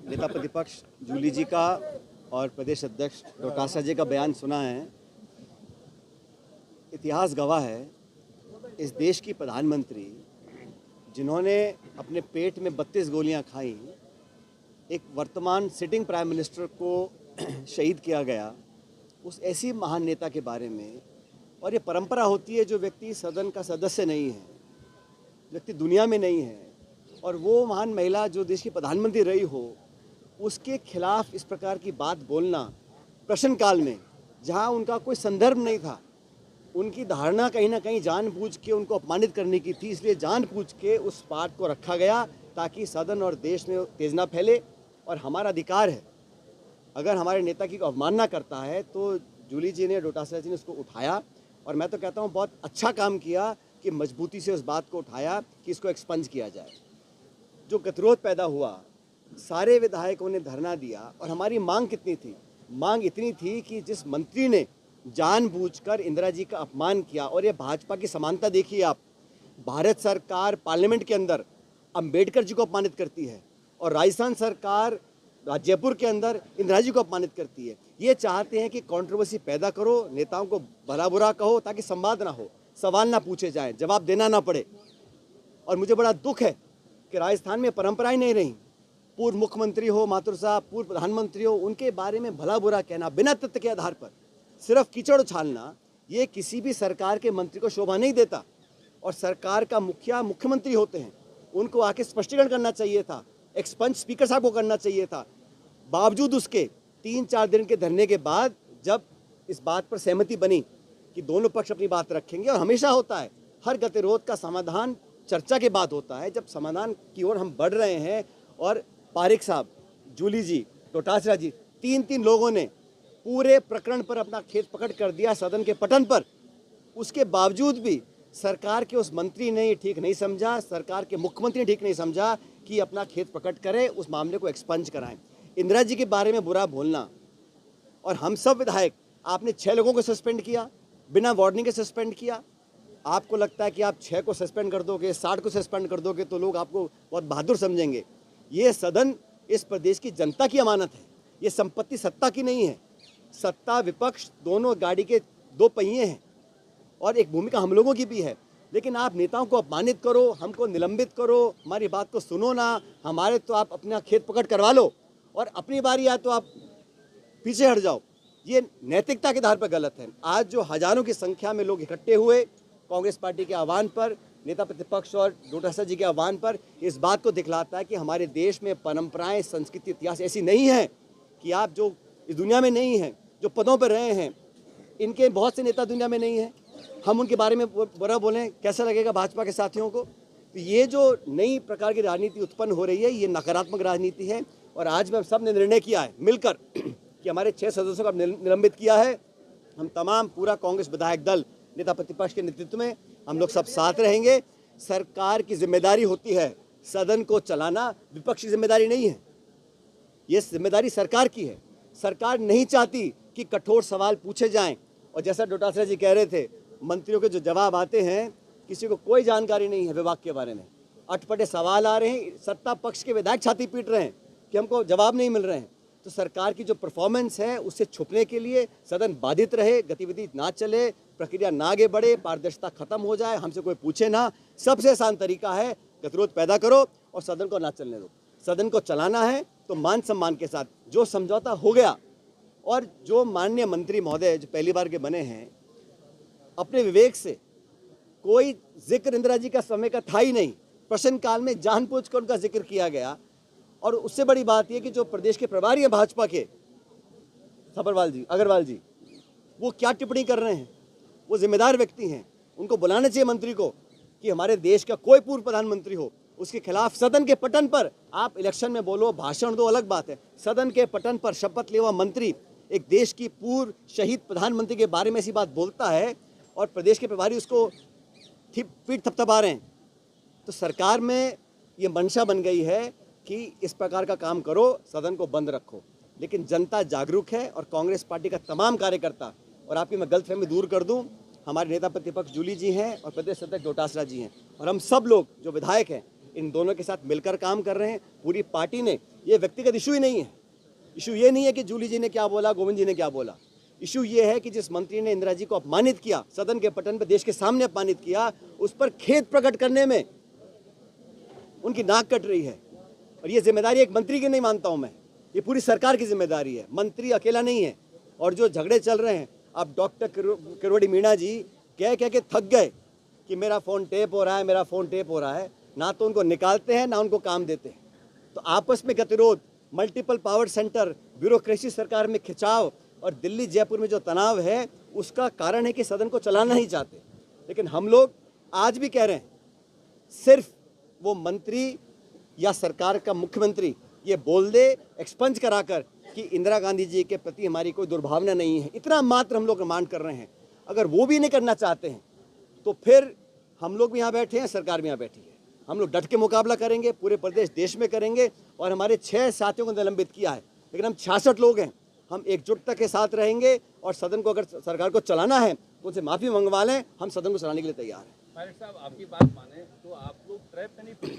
नेता प्रतिपक्ष जूली जी का और प्रदेश अध्यक्ष डोटासरा जी का बयान सुना है। इतिहास गवाह है, इस देश की प्रधानमंत्री जिन्होंने अपने पेट में 32 गोलियां खाई, एक वर्तमान सिटिंग प्राइम मिनिस्टर को शहीद किया गया, उस ऐसी महान नेता के बारे में। और ये परंपरा होती है, जो व्यक्ति सदन का सदस्य नहीं है, व्यक्ति दुनिया में नहीं है, और वो महान महिला जो देश की प्रधानमंत्री रही हो, उसके खिलाफ इस प्रकार की बात बोलना प्रश्नकाल में, जहां उनका कोई संदर्भ नहीं था, उनकी धारणा कहीं ना कहीं जानबूझ के उनको अपमानित करने की थी, इसलिए जानबूझ के उस बात को रखा गया ताकि सदन और देश में तेज फैले। और हमारा अधिकार है, अगर हमारे नेता की अवमानना करता है तो जूली जी ने, डोटासरा जी ने उसको उठाया, और मैं तो कहता हूँ बहुत अच्छा काम किया कि मजबूती से उस बात को उठाया कि इसको एक्सपंज किया जाए। जो गतिरोध पैदा हुआ, सारे विधायकों ने धरना दिया, और हमारी मांग कितनी थी? मांग इतनी थी कि जिस मंत्री ने जानबूझकर इंदिरा जी का अपमान किया, और ये भाजपा की समानता देखिए आप, भारत सरकार पार्लियामेंट के अंदर अंबेडकर जी को अपमानित करती है, और राजस्थान सरकार जयपुर के अंदर इंदिरा जी को अपमानित करती है। ये चाहते हैं कि कंट्रोवर्सी पैदा करो, नेताओं को भला बुरा कहो, ताकि संवाद ना हो, सवाल ना पूछे जाएं, जवाब देना ना पड़े। और मुझे बड़ा दुख है कि राजस्थान में परंपराएं नहीं रही। पूर्व मुख्यमंत्री हो माथुर साहब, पूर्व प्रधानमंत्री हो, उनके बारे में भला बुरा कहना बिना तथ्य के आधार पर, सिर्फ कीचड़ उछालना, ये किसी भी सरकार के मंत्री को शोभा नहीं देता। और सरकार का मुखिया मुख्यमंत्री होते हैं, उनको आके स्पष्टीकरण करना चाहिए था, एक्सपंज स्पीकर साहब को करना चाहिए था। बावजूद उसके 3-4 दिन के धरने के बाद जब इस बात पर सहमति बनी कि दोनों पक्ष अपनी बात रखेंगे, और हमेशा होता है, हर गतिरोध का समाधान चर्चा के बाद होता है। जब समाधान की ओर हम बढ़ रहे हैं, और पारिक साहब, जूली जी, डोटासरा जी, 3 लोगों ने पूरे प्रकरण पर अपना खेत पकड़ कर दिया सदन के पटन पर, उसके बावजूद भी सरकार के उस मंत्री ने ये ठीक नहीं समझा, सरकार के मुख्यमंत्री ने ठीक नहीं समझा कि अपना खेत प्रकट करें, उस मामले को एक्सपंज कराएं। इंदिरा जी के बारे में बुरा बोलना, और हम सब विधायक, आपने 6 लोगों को सस्पेंड किया, बिना वार्निंग के सस्पेंड किया। आपको लगता है कि आप 6 को सस्पेंड कर दोगे, 60 को सस्पेंड कर दोगे तो लोग आपको बहुत बहादुर समझेंगे। ये सदन इस प्रदेश की जनता की अमानत है, ये संपत्ति सत्ता की नहीं है। सत्ता विपक्ष दोनों गाड़ी के 2 पहिए हैं, और एक भूमिका हम लोगों की भी है। लेकिन आप नेताओं को अपमानित करो, हमको निलंबित करो, हमारी बात को सुनो ना, हमारे तो आप अपना खेत पकड़ करवा लो, और अपनी बारी आए तो आप पीछे हट जाओ। ये नैतिकता के आधार पर गलत है। आज जो हजारों की संख्या में लोग इकट्ठे हुए कांग्रेस पार्टी के आह्वान पर, नेता प्रतिपक्ष और डोटासरा जी के आह्वान पर, इस बात को दिखलाता है कि हमारे देश में परंपराएं, संस्कृति, इतिहास ऐसी नहीं है कि आप जो इस दुनिया में नहीं हैं, जो पदों पर रहे हैं, इनके बहुत से नेता दुनिया में नहीं हैं, हम उनके बारे में बुरा बोलें, कैसा लगेगा भाजपा के साथियों को? तो ये जो नई प्रकार की राजनीति उत्पन्न हो रही है, ये नकारात्मक राजनीति है। और आज में सब ने निर्णय किया है मिलकर कि हमारे 6 सदस्यों का निलंबित किया है। हम तमाम पूरा कांग्रेस विधायक दल नेता प्रतिपक्ष के नेतृत्व में हम लोग सब साथ रहेंगे। सरकार की जिम्मेदारी होती है सदन को चलाना, विपक्ष की जिम्मेदारी नहीं है, ये जिम्मेदारी सरकार की है। सरकार नहीं चाहती कि कठोर सवाल पूछे जाएं, और जैसा डोटासरा जी कह रहे थे, मंत्रियों के जो जवाब आते हैं, किसी को कोई जानकारी नहीं है विभाग के बारे में, अटपटे सवाल आ रहे हैं, सत्ता पक्ष के विधायक छाती पीट रहे हैं कि हमको जवाब नहीं मिल रहे हैं। तो सरकार की जो परफॉर्मेंस है, उससे छुपने के लिए सदन बाधित रहे, गतिविधि ना चले, प्रक्रिया ना आगे बढ़े, पारदर्शिता खत्म हो जाए, हमसे कोई पूछे ना, सबसे आसान तरीका है गतिरोध पैदा करो और सदन को ना चलने दो। सदन को चलाना है तो मान सम्मान के साथ, जो समझौता हो गया, और जो माननीय मंत्री महोदय जो पहली बार के बने हैं, अपने विवेक से, कोई जिक्र इंदिरा जी का समय का था ही नहीं, प्रश्नकाल में जानबूझकर उनका जिक्र किया गया। और उससे बड़ी बात यह कि जो प्रदेश के प्रभारी हैं भाजपा के, अग्रवाल जी, वो क्या टिप्पणी कर रहे हैं? वो जिम्मेदार व्यक्ति हैं, उनको बुलाना चाहिए मंत्री को कि हमारे देश का कोई पूर्व प्रधानमंत्री हो, उसके खिलाफ सदन के पटन पर आप इलेक्शन में बोलो, भाषण दो, अलग बात है। सदन के पटन पर शपथ लेवा मंत्री एक देश की पूर्व शहीद प्रधानमंत्री के बारे में ऐसी बात बोलता है, और प्रदेश के प्रभारी उसको पीठ थपथपा रहे हैं। तो सरकार में ये मंशा बन गई है कि इस प्रकार का काम करो, सदन को बंद रखो। लेकिन जनता जागरूक है, और कांग्रेस पार्टी का तमाम कार्यकर्ता, और आपकी मैं गलतफहमी दूर कर दूं, हमारे नेता प्रतिपक्ष जूली जी हैं और प्रदेश अध्यक्ष डोटासरा जी हैं, और हम सब लोग जो विधायक हैं, इन दोनों के साथ मिलकर काम कर रहे हैं पूरी पार्टी ने। ये व्यक्तिगत इशू ही नहीं है। इशू ये नहीं है कि जूली जी ने क्या बोला, गोविंद जी ने क्या बोला। इशू ये है कि जिस मंत्री ने इंदिरा जी को अपमानित किया, सदन के पटल पर देश के सामने अपमानित किया, उस पर खेद प्रकट करने में उनकी नाक कट रही है। और ये जिम्मेदारी एक मंत्री की नहीं मानता हूं मैं, ये पूरी सरकार की जिम्मेदारी है। मंत्री अकेला नहीं है। और जो झगड़े चल रहे हैं, अब डॉक्टर किरोड़ी मीणा जी कह के थक गए कि मेरा फ़ोन टेप हो रहा है, मेरा फ़ोन टेप हो रहा है। ना तो उनको निकालते हैं, ना उनको काम देते हैं। तो आपस में गतिरोध, मल्टीपल पावर सेंटर, ब्यूरोक्रेसी सरकार में खिंचाव और दिल्ली जयपुर में जो तनाव है, उसका कारण है कि सदन को चलाना नहीं चाहते। लेकिन हम लोग आज भी कह रहे हैं, सिर्फ वो मंत्री या सरकार का मुख्यमंत्री ये बोल दे एक्सपंज कराकर कि इंदिरा गांधी जी के प्रति हमारी कोई दुर्भावना नहीं है, इतना मात्र हम लोग डिमांड कर रहे हैं। अगर वो भी नहीं करना चाहते हैं तो फिर हम लोग भी यहाँ बैठे हैं, सरकार भी यहाँ बैठी है। हम लोग डट के मुकाबला करेंगे, पूरे प्रदेश देश में करेंगे। और हमारे 6 साथियों को निलंबित किया है, लेकिन हम 66 लोग हैं। हम एकजुटता के साथ रहेंगे और सदन को अगर सरकार को चलाना है तो उनसे माफ़ी मंगवा लें। हम सदन को चलाने के लिए तैयार हैं। पायलट साहब, आपकी बात माने तो आप लोग ट्रैप में नहीं पड़े।